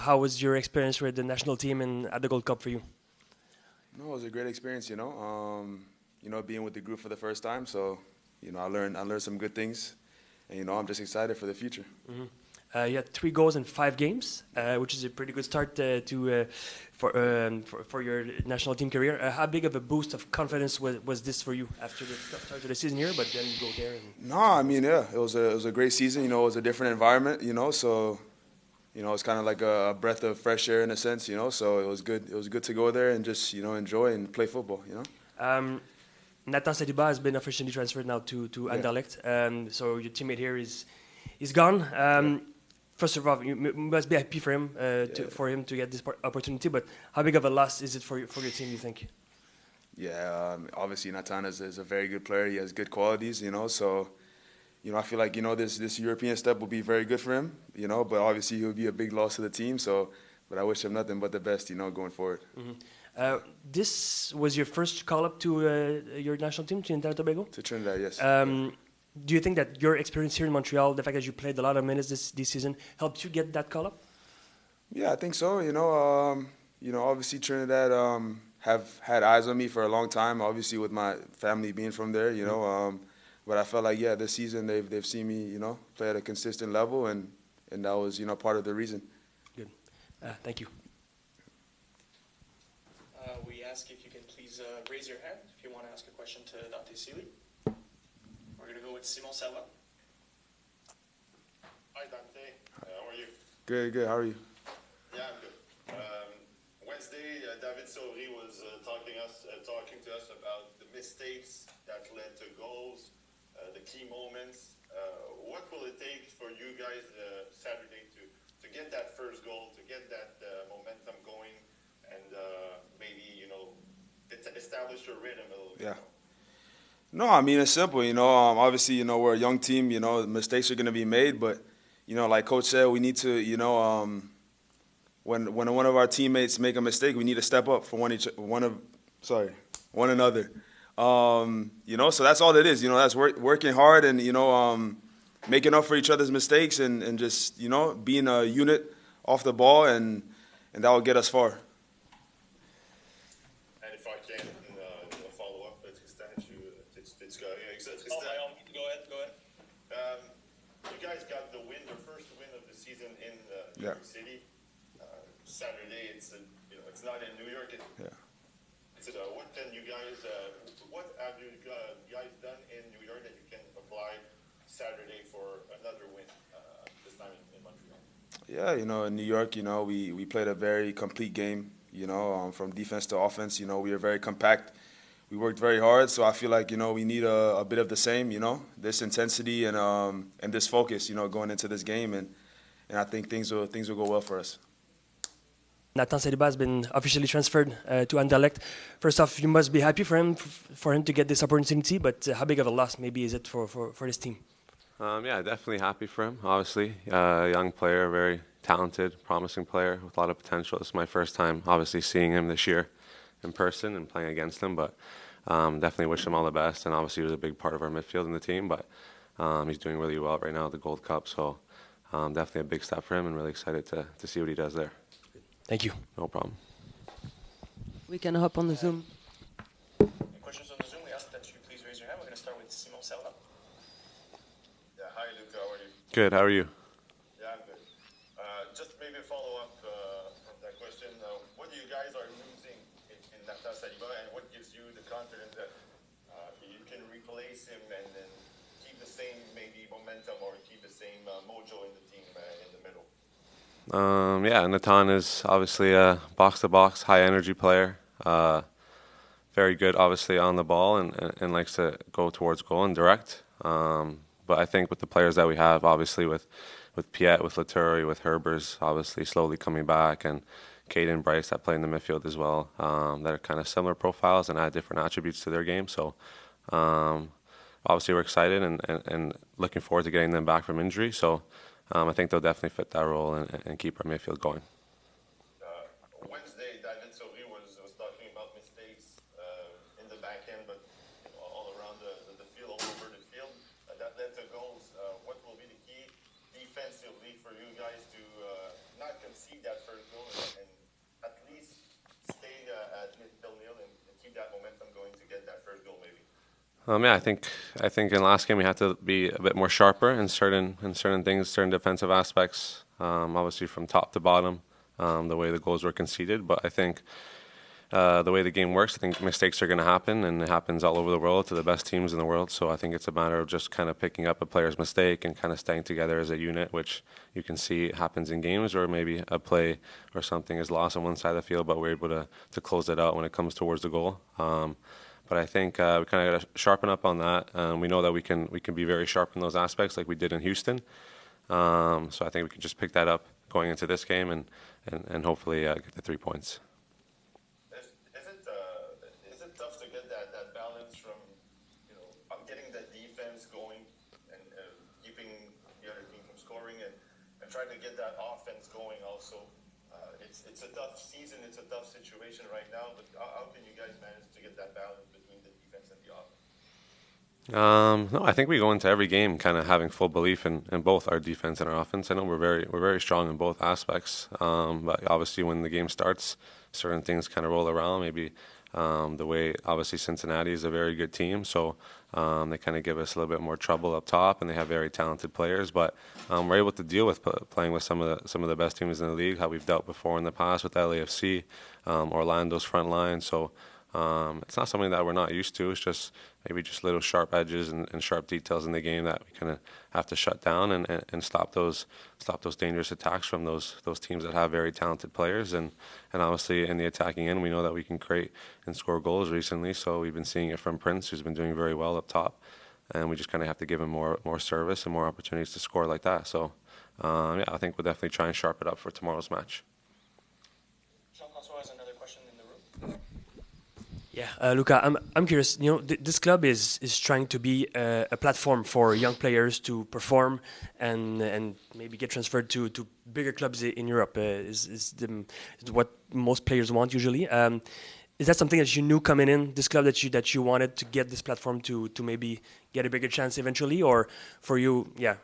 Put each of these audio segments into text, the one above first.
how was your experience with the national team and at the Gold Cup for you? No, it was a great experience. Being with the group for the first time. So, I learned some good things, and I'm just excited for the future. Mm-hmm. You had 3 goals in 5 games, which is a pretty good start for your national team career. How big of a boost of confidence was this for you after the start of the season here? But then you go there. No, I mean, yeah, it was a great season. It was a different environment. So it's kind of like a breath of fresh air in a sense. So it was good. It was good to go there and just enjoy and play football. Nathan Saliba has been officially transferred now to Anderlecht. So your teammate here is gone. First of all, you must be happy for him to get this opportunity. But how big of a loss is it for your team, you think? Yeah, obviously Nathan is a very good player. He has good qualities, So, I feel like this European step will be very good for him, But obviously he will be a big loss to the team. So, but I wish him nothing but the best, going forward. Mm-hmm. This was your first call up to your national team, Trinidad and Tobago? To Trinidad, yes. Do you think that your experience here in Montreal, the fact that you played a lot of minutes this season, helped you get that call up? Yeah, I think so. Obviously Trinidad have had eyes on me for a long time. Obviously with my family being from there, but I felt like this season they've seen me, play at a consistent level, and that was part of the reason. Good. Thank you. We ask if you can please raise your hand if you want to ask a question to Dante Seeley. We're going to go with Simon Serva. Hi, Dante. How are you? Good. How are you? Yeah, I'm good. Wednesday, David Sauvry was talking to us about the mistakes that led to goals, the key moments. What will it take for you guys Saturday to get that first goal, to get that momentum going, and maybe establish your rhythm a little bit? Yeah. No, I mean, it's simple, obviously, we're a young team, mistakes are going to be made, but, like Coach said, we need to, when one of our teammates make a mistake, we need to step up for one another. So that's all it is, that's working hard and, making up for each other's mistakes and just, being a unit off the ball, and that will get us far. You guys got the first win of the season in New York City. Saturday, it's not in New York. What have you guys done in New York that you can apply Saturday for another win this time in Montreal? Yeah, in New York, we played a very complete game. From defense to offense, we were very compact. We worked very hard, so I feel like we need a bit of the same, this intensity and this focus, going into this game, and I think things will go well for us. Nathan Saliba has been officially transferred to Anderlecht. First off, you must be happy for him to get this opportunity, but how big of a loss maybe is it for this team? Yeah, definitely happy for him. Obviously, young player, very talented, promising player with a lot of potential. It's my first time, obviously, seeing him this year in person and playing against him, but definitely wish him all the best. And obviously he was a big part of our midfield in the team, but he's doing really well right now at the Gold Cup, so definitely a big step for him and really excited to see what he does there. Thank you. No problem. We can hop on the Zoom. Any questions on the Zoom? We ask that you please raise your hand. We're going to start with Simon Serva. Yeah, hi Luca, how are you? Good, how are you? Yeah, I'm good. Just maybe a follow-up from that question. What do you guys are losing in Nathan Saliba, and what gives you the confidence that you can replace him and then keep the same maybe momentum or keep the same mojo in the team in the middle? Yeah, Nathan is obviously a box-to-box, high-energy player. Very good, obviously, on the ball and likes to go towards goal and direct. But I think with the players that we have, obviously with Piet, with Laturi, with Herbers, obviously slowly coming back, and Caden Bryce that play in the midfield as well, that are kind of similar profiles and add different attributes to their game. So obviously we're excited and looking forward to getting them back from injury. So I think they'll definitely fit that role and keep our midfield going. Wednesday, David Sauvry was talking about mistakes in the back end, but all around the field, all over the field, that led to goals. What will be the key defensively for you guys to not concede that first Yeah, I think in last game we had to be a bit more sharper in certain things, certain defensive aspects. Obviously from top to bottom, the way the goals were conceded. But I think the way the game works, I think mistakes are going to happen, and it happens all over the world to the best teams in the world. So I think it's a matter of just kind of picking up a player's mistake and kind of staying together as a unit, which you can see happens in games, or maybe a play or something is lost on one side of the field, but we're able to close it out when it comes towards the goal. But I think we kind of got to sharpen up on that. We know that we can be very sharp in those aspects, like we did in Houston. So I think we can just pick that up going into this game and hopefully get the 3 points. Is it tough to get that balance from getting the defense going and keeping the other team from scoring and trying to get that offense going also? It's a tough season, it's a tough situation right now, but how can you guys manage to get that balance between the defense and the offense? No, I think we go into every game kind of having full belief in both our defense and our offense. I know we're very strong in both aspects, but obviously when the game starts, certain things kind of roll around. Maybe the way obviously Cincinnati is a very good team, so they kind of give us a little bit more trouble up top, and they have very talented players. But we're able to deal with playing with some of the best teams in the league, how we've dealt before in the past with LAFC, Orlando's front line. So it's not something that we're not used to. It's just maybe just little sharp edges and sharp details in the game that we kind of have to shut down and stop those dangerous attacks from those teams that have very talented players. And obviously in the attacking end, we know that we can create and score goals recently. So we've been seeing it from Prince, who's been doing very well up top. And we just kind of have to give him more service and more opportunities to score like that. So yeah, I think we'll definitely try and sharpen it up for tomorrow's match. Jean-François has another question in the room. Yeah, Luca, I'm curious. This club is trying to be a platform for young players to perform and maybe get transferred to bigger clubs in Europe. Is what most players want usually. Is that something that you knew coming in this club that you wanted to get this platform to maybe get a bigger chance eventually, or for you, yeah?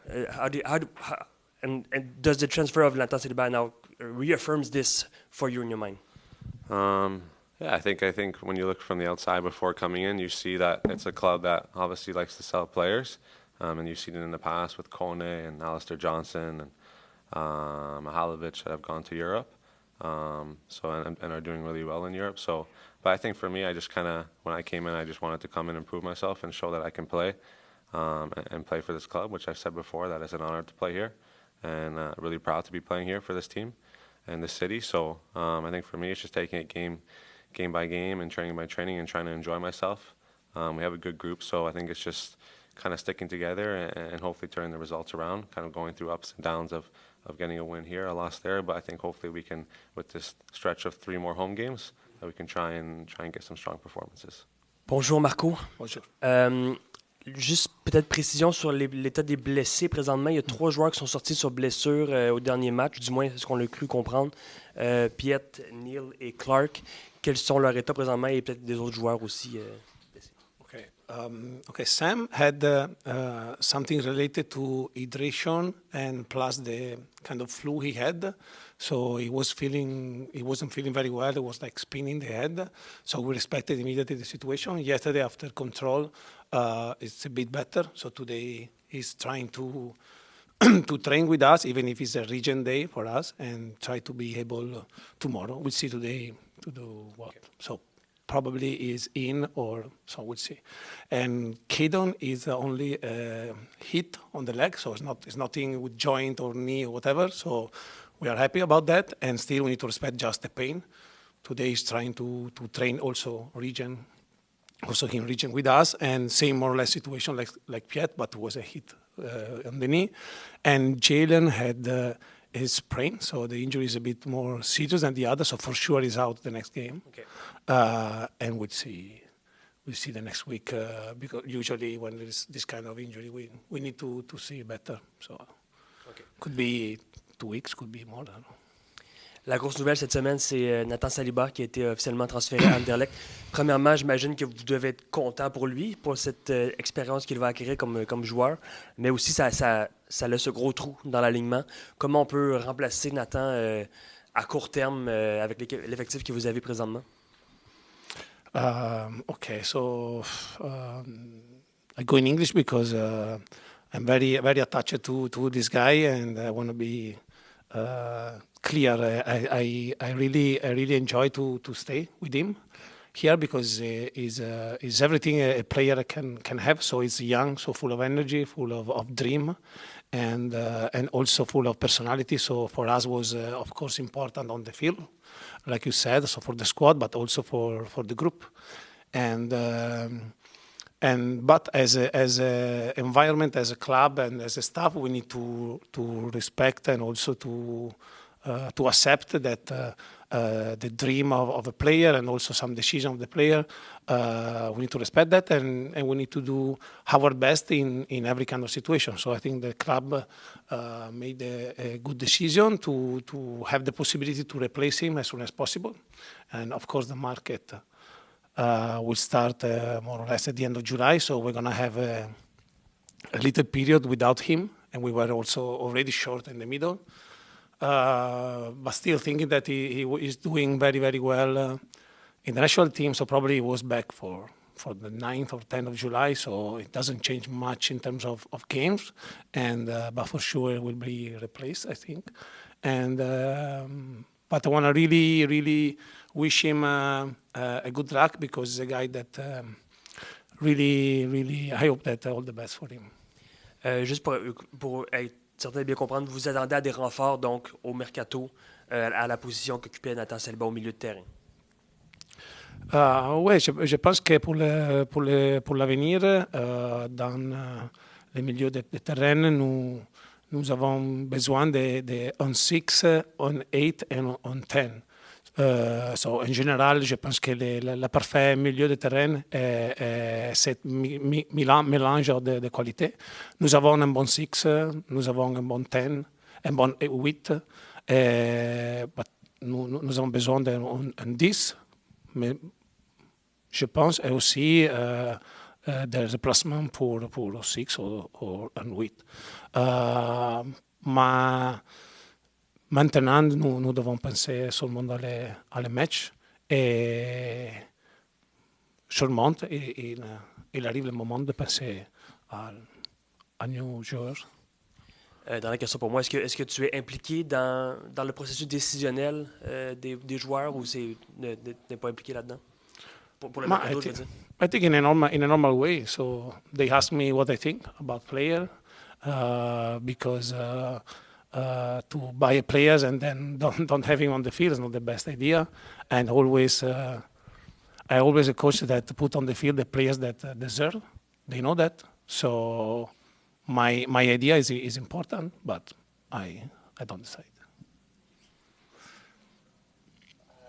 And does the transfer of Nathan Saliba now reaffirms this for you in your mind? Yeah, I think when you look from the outside before coming in, you see that it's a club that obviously likes to sell players, and you've seen it in the past with Kone and Alistair Johnson and Mihalovic that have gone to Europe, and are doing really well in Europe. So, but I think for me, I just kind of when I came in, I just wanted to come in and prove myself and show that I can play, and play for this club, which I said before that it's an honor to play here, and really proud to be playing here for this team and this city. So I think for me, it's just taking it game by game and training by training and trying to enjoy myself. We have a good group, so I think it's just kind of sticking together and hopefully turning the results around, kind of going through ups and downs of getting a win here, a loss there. But I think hopefully we can, with this stretch of 3 more home games, that we can try and get some strong performances. Bonjour Marco. Bonjour. Juste peut-être précision sur l'état des blessés présentement. Il y a 3 joueurs qui sont sortis sur blessure au dernier match, du moins c'est ce qu'on a cru comprendre. Piet, Neil et Clark. Quels sont leurs états présentement et peut-être des autres joueurs aussi blessés? Okay, Sam had something related to hydration and plus the kind of flu he had. So he wasn't feeling very well. It was like spinning the head. So we respected immediately the situation. Yesterday, after control, it's a bit better. So today he's trying to train with us, even if it's a region day for us, and try to be able tomorrow. We'll see today to do what. Okay. So probably is in, or so we'll see. And Kedon is only hit on the leg, so it's nothing with joint or knee or whatever. So we are happy about that, and still we need to respect just the pain. Today he's trying to train also region with us, and same more or less situation like Piet, but was a hit on the knee. And Jalen had his sprain, so the injury is a bit more serious than the other, so for sure he's out the next game. Okay. And we'll see the next week, because usually when there's this kind of injury, we need to see better. So okay. Could be 2 weeks, could be more. I don't know. La grosse nouvelle cette semaine, c'est Nathan Saliba qui a été officiellement transféré à Anderlecht. Premièrement, j'imagine que vous devez être content pour lui, pour cette expérience qu'il va acquérir comme joueur, mais aussi ça laisse un gros trou dans l'alignement. Comment on peut remplacer Nathan à court terme avec l'effectif que vous avez présentement? Okay, so I go in English because I'm very attached to this guy, and I want to be clear. I really enjoy to stay with him here because he's everything a player can have. So he's young, so full of energy, full of dream, and also full of personality. So for us was of course important on the field, like you said, so for the squad, but also for the group, but as a environment, as a club, and as a staff, we need to respect and also to accept that the dream of a player and also some decision of the player, we need to respect that, and we need to do our best in every kind of situation. So I think the club made a good decision to have the possibility to replace him as soon as possible, and of course the market will start more or less at the end of July, so we're going to have a little period without him, and we were also already short in the middle. But still thinking that he is doing very well in the national team, so probably he was back for the 9th or 10th of July, so it doesn't change much in terms of games, and but for sure it will be replaced, I think. And but I want to really wish him a good luck, because he's a guy that really I hope that all the best for him. Juste pour être certain de bien comprendre, vous attendez à des renforts donc au mercato à la position qu'occupait Nathan Selba au milieu de terrain. Oui, je pense que pour l'avenir, dans le milieu de terrain, nous avons besoin de on 6, on 8 et on 10. So, en général, je pense que le parfait milieu de terrain est cette mélange de qualité. Nous avons un bon 6, nous avons un bon 10, un bon 8, nous avons besoin d'un 10, mais je pense, et aussi des remplacements pour 6 ou un 8. Mais maintenant, nous devons penser seulement dans les matchs, et sûrement, il arrive le moment de penser à nouveaux joueurs. Dernière question pour moi, est-ce que tu es impliqué dans le processus décisionnel des joueurs, ou n'es pas impliqué là-dedans? Pour le mercato, je veux dire. I think in a normal way. So they ask me what I think about player, because to buy players and then don't have him on the field is not the best idea. And I always a coach that put on the field the players that deserve. They know that. So my idea is important, but I don't decide.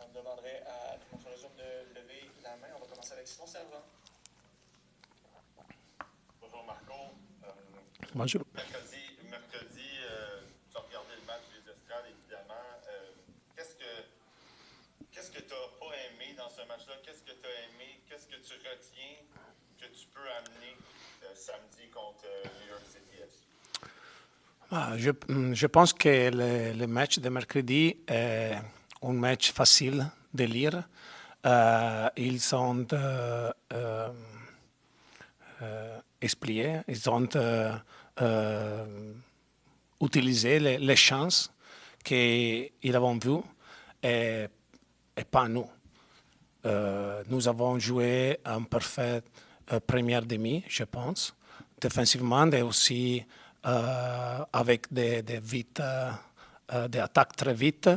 On demanderait à tout le monde sur le Zoom de lever la main. On va commencer avec Simon Servant. Bonjour Marco. Bonjour. Mercredi, tu as regardé le match des Estrades, évidemment. Qu'est-ce que tu n'as pas aimé dans ce match-là? Qu'est-ce que tu as aimé? Qu'est-ce que tu retiens que tu peux amener samedi contre New York City FC? Je pense que le match de mercredi est un match facile de lire. Ils ont expliqué, ils ont utilisé les chances qu'ils avaient vues et pas nous. Nous avons joué un parfait première demi, je pense, défensivement, et aussi avec des attaques très vite.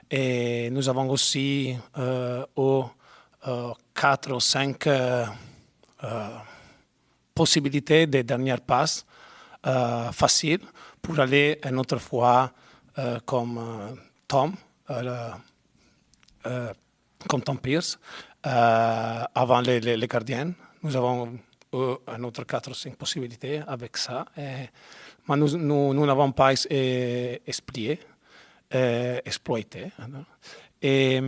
Et nous avons aussi 4 ou 5 possibilités de dernière passe faciles pour aller une autre fois comme Tom Pierce avant les gardiens. Nous avons un autre 4 ou 5 possibilités avec ça. Mais nous n'avons pas exploité. Et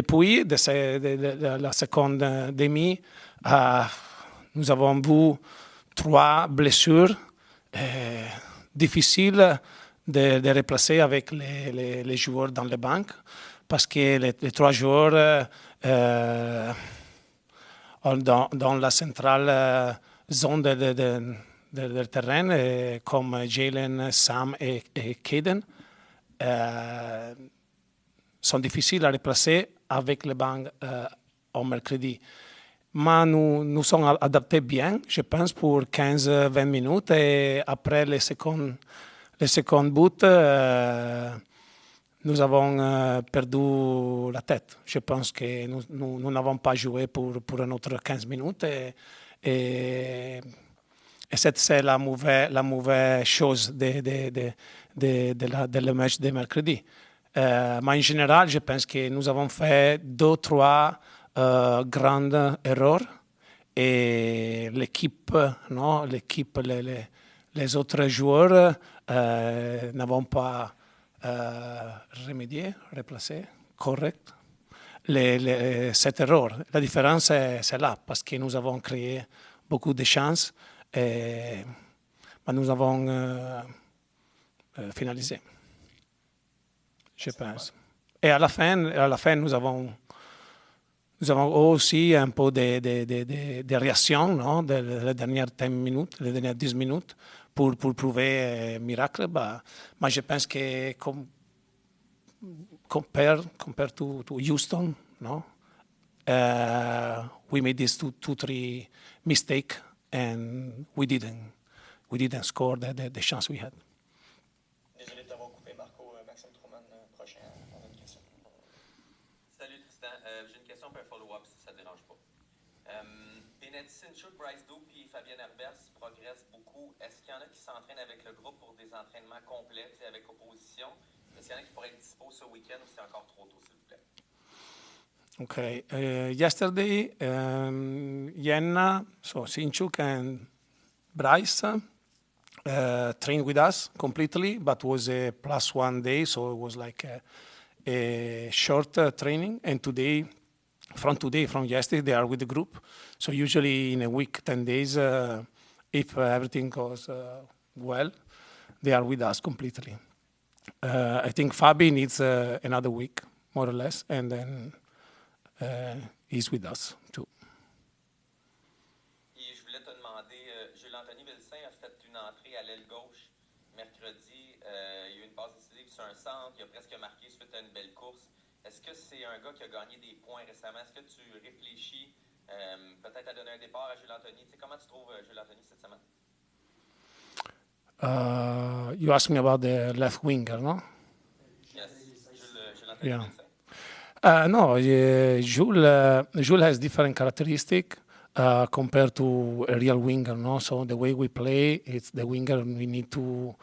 puis, de la seconde demi, nous avons vu 3 blessures difficiles de replacer avec les joueurs dans les bancs, parce que les trois joueurs dans la centrale zone del terrain, comme Jalen, Sam et Caden, sont difficiles à remplacer avec le banc au mercredi. Mais nous sommes adaptés bien, je pense, pour 15-20 minutes. Et après le second but, nous avons perdu la tête. Je pense que nous n'avons pas joué pour un autre 15 minutes. Et c'est la mauvaise chose de le match de mercredi. Mais en général, je pense que nous avons fait 2-3 grandes erreurs et l'équipe, les autres joueurs n'avons pas replacé, correct, cette erreur. La différence, c'est là, parce que nous avons créé beaucoup de chances, mais nous avons finalisé, je pense. Et à la fin, nous avons aussi un peu de réactions, non, les dernières 10 minutes, pour prouver un miracle. Mais je pense que compared to Houston, no, we made these 2-3 mistakes and we didn't score the chance we had. Désolé de t'avoir coupé, Marco. Maxime Truman, prochain, on a une question. Salut Tristan, j'ai une question pour un follow-up si ça ne dérange pas. Sinchuk, Bryce Doux puis Fabien Herbers progressent beaucoup. Est-ce qu'il y en a qui s'entraînent avec le groupe pour des entraînements complets avec opposition? Est-ce qu'il y en a qui pourraient être dispo ce week-end ou c'est encore trop tôt, s'il vous plaît? Okay. Yesterday, Yenna, so Sinchuk and Bryce trained with us completely, but was a +1 day, so it was like a short training. And from yesterday, they are with the group. So usually in a week, 10 days, if everything goes well, they are with us completely. I think Fabi needs another week, more or less, and then he's with us too. Et je voulais te demander, Jules-Anthony Vilsain a fait une entrée à l'aile gauche mercredi. Il y a eu une passe décisive sur un centre, il a presque marqué suite à une belle course. Est-ce que c'est un gars qui a gagné des points récemment? Est-ce que tu réfléchis peut-être à donner un départ à Jules-Anthony? Comment tu trouves Jules-Anthony cette semaine? You asked me about the left winger, no? Yes, Jules-Anthony Yeah. Vilsain. No, Jules has different characteristic compared to a real winger, no? So the way we play, it's the winger we need to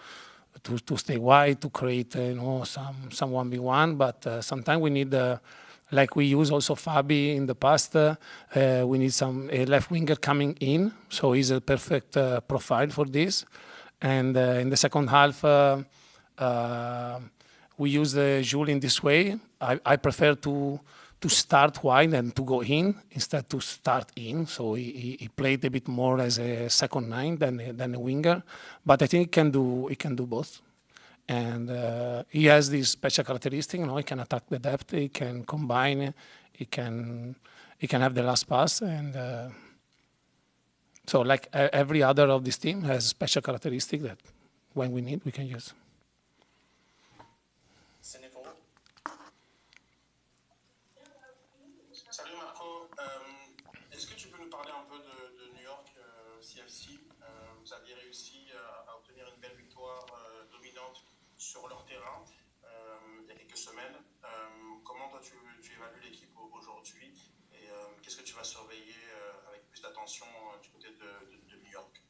stay wide, to create, some 1v1, but sometimes we need, like we use also Fabi in the past, we need a left winger coming in, so he's a perfect profile for this. And in the second half, we use Jules in this way. I prefer to start wide and to go in instead to start in. So he played a bit more as a second 9 than a winger, but I think he can do both. And he has this special characteristic. He can attack the depth, he can combine, he can have the last pass, and so like every other of this team has a special characteristic that when we need, we can use. Salut Marco, est-ce que tu peux nous parler un peu de New York CFC? Vous aviez réussi à obtenir une belle victoire dominante sur leur terrain il y a quelques semaines. Comment toi tu évalues l'équipe aujourd'hui et qu'est-ce que tu vas surveiller avec plus d'attention du côté de New York?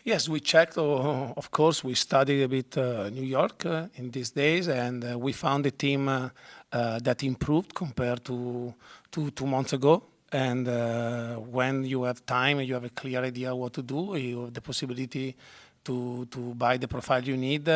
Yes, we checked. Of course, we studied a bit New York in these days, and we found a team that improved compared to 2 months ago. And when you have time and you have a clear idea what to do, you have the possibility to buy the profile you need,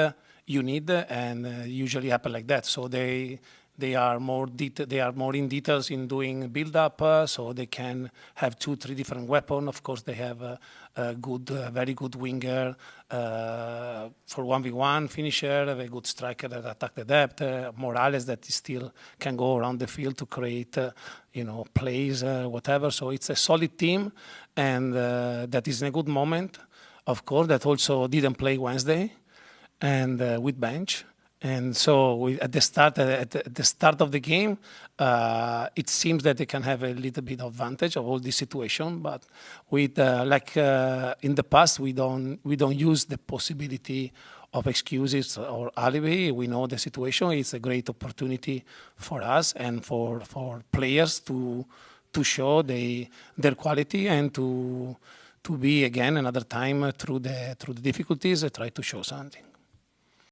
and usually happen like that. So they They are more in details in doing build-up, so they can have 2-3 different weapons. Of course, they have a very good winger for 1v1 finisher, a very good striker that attack the depth, Morales that still can go around the field to create, plays, whatever. So it's a solid team, and that is in a good moment. Of course, that also didn't play Wednesday, and with bench. And so at the start of the game, it seems that they can have a little bit of advantage of all this situation. But with in the past, we don't use the possibility of excuses or alibi. We know the situation. It's a great opportunity for us and for players to show their quality and to be again another time through the difficulties try to show something.